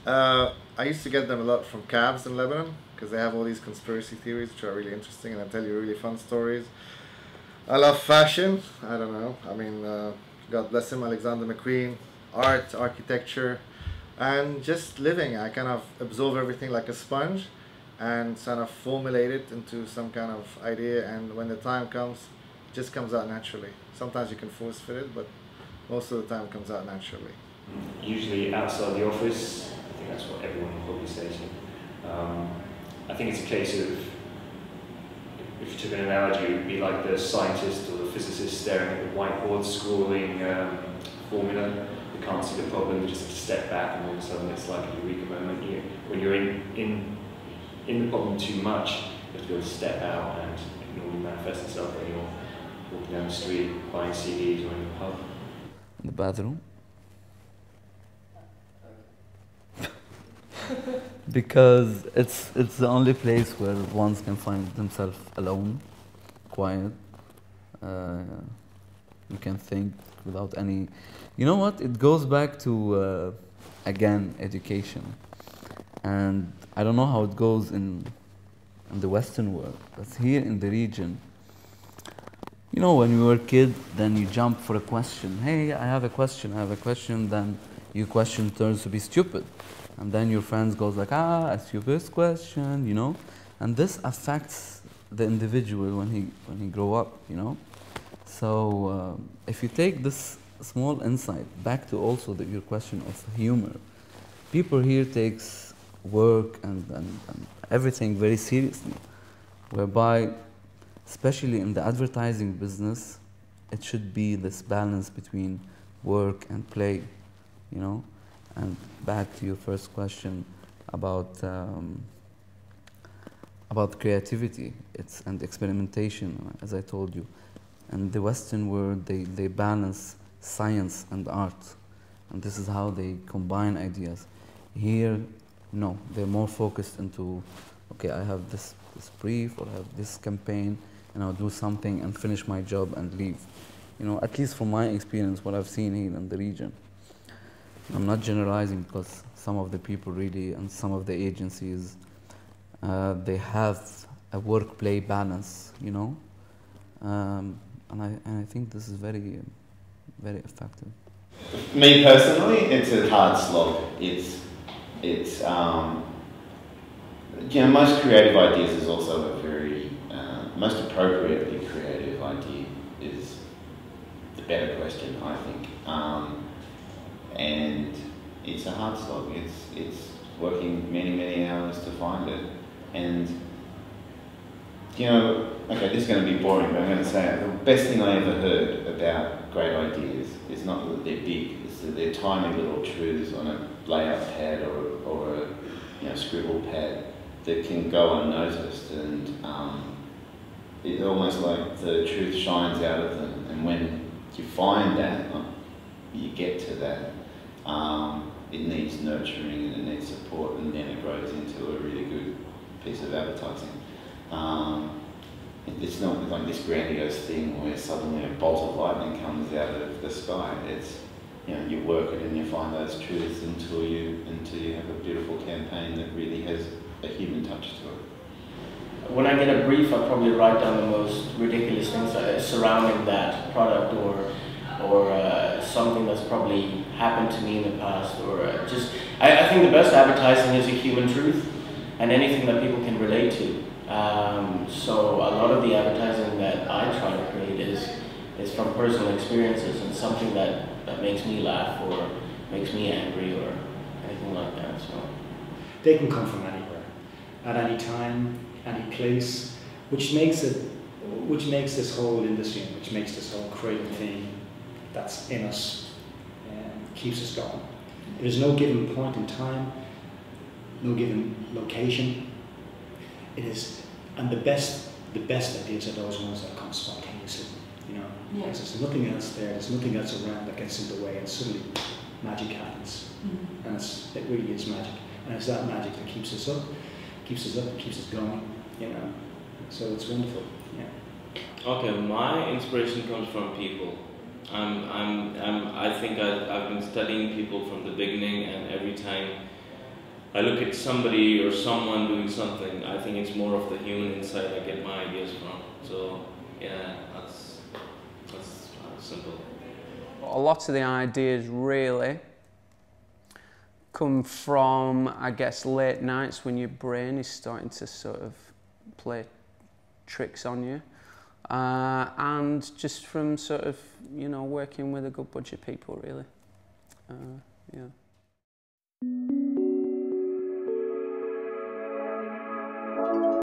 I used to get them a lot from cabs in Lebanon because they have all these conspiracy theories which are really interesting and they tell you really fun stories. I love fashion. I don't know. I mean, God bless him, Alexander McQueen. Art, architecture, and just living. I kind of absorb everything like a sponge and kind of formulate it into some kind of idea. And when the time comes, it just comes out naturally. Sometimes you can force fit it, but most of the time it comes out naturally. Usually outside the office, I think that's what everyone will probably say to you. I think it's a case of, if you took an analogy, it would be like the scientist or the physicist staring at the whiteboard scrawling formula. You can't see the problem, you just have to step back, and all of a sudden it's like a eureka moment. When you're in the problem too much, you have to be able to step out, and it normally manifests itself when you're walking down the street, buying CDs, or in the pub. The bathroom. Because it's the only place where one can find themselves alone, quiet. You can think without any. You know what? It goes back to again education, and I don't know how it goes in the Western world, but here in the region, you know, when we were a kid, then you jump for a question. Hey, I have a question. I have a question. Then your question turns to be stupid. And then your friends goes like, a stupid question, you know? And this affects the individual when he grow up, you know? So if you take this small insight back to also your question of humor, people here takes work and everything very seriously, whereby, especially in the advertising business, it should be this balance between work and play, you know? And back to your first question about creativity, and experimentation, as I told you. In the Western world, they balance science and art, and this is how they combine ideas. Here, no, they're more focused into, okay, I have this brief, or I have this campaign, and I'll do something and finish my job and leave. You know, at least from my experience, what I've seen here in the region. I'm not generalizing, because some of the people really, and some of the agencies, they have a work-play balance, you know, and I think this is very, very effective. Me personally, it's a hard slog. It's you know, most creative ideas is also a very most appropriately creative idea is the better question, I think. And it's a hard slog. It's working many hours to find it. And you know, okay, this is going to be boring, but I'm going to say it. The best thing I ever heard about great ideas is not that they're big; it's that they're tiny little truths on a layout pad or a scribble pad that can go unnoticed, and it's almost like the truth shines out of them. And when you find that, you get to that. It needs nurturing and it needs support, and then it grows into a really good piece of advertising. It's not like this grandiose thing where suddenly a bolt of lightning comes out of the sky. It's, you know, you work it and you find those truths until you have a beautiful campaign that really has a human touch to it. When I get a brief, I probably write down the most ridiculous things surrounding that product, or something that's probably happened to me in the past, or I think the best advertising is a human truth and anything that people can relate to. So a lot of the advertising that I try to create is from personal experiences, and something that makes me laugh or makes me angry or anything like that. So they can come from anywhere, at any time, any place, which makes this whole industry, which makes this whole creative thing that's in us, keeps us going. There's no given point in time, no given location. It is, and the best ideas are those ones that come spontaneously, you know. Yeah. Because there's nothing else there, there's nothing else around that gets in the way, and suddenly magic happens. Mm-hmm. And it really is magic. And it's that magic that keeps us keeps us going, you know. So it's wonderful, yeah. Okay, my inspiration comes from people. I think I've been studying people from the beginning, and every time I look at somebody or someone doing something, I think it's more of the human insight I get my ideas from. So yeah, that's simple. A lot of the ideas really come from, I guess, late nights when your brain is starting to sort of play tricks on you, and just from sort of, you know, working with a good bunch of people, really. Yeah.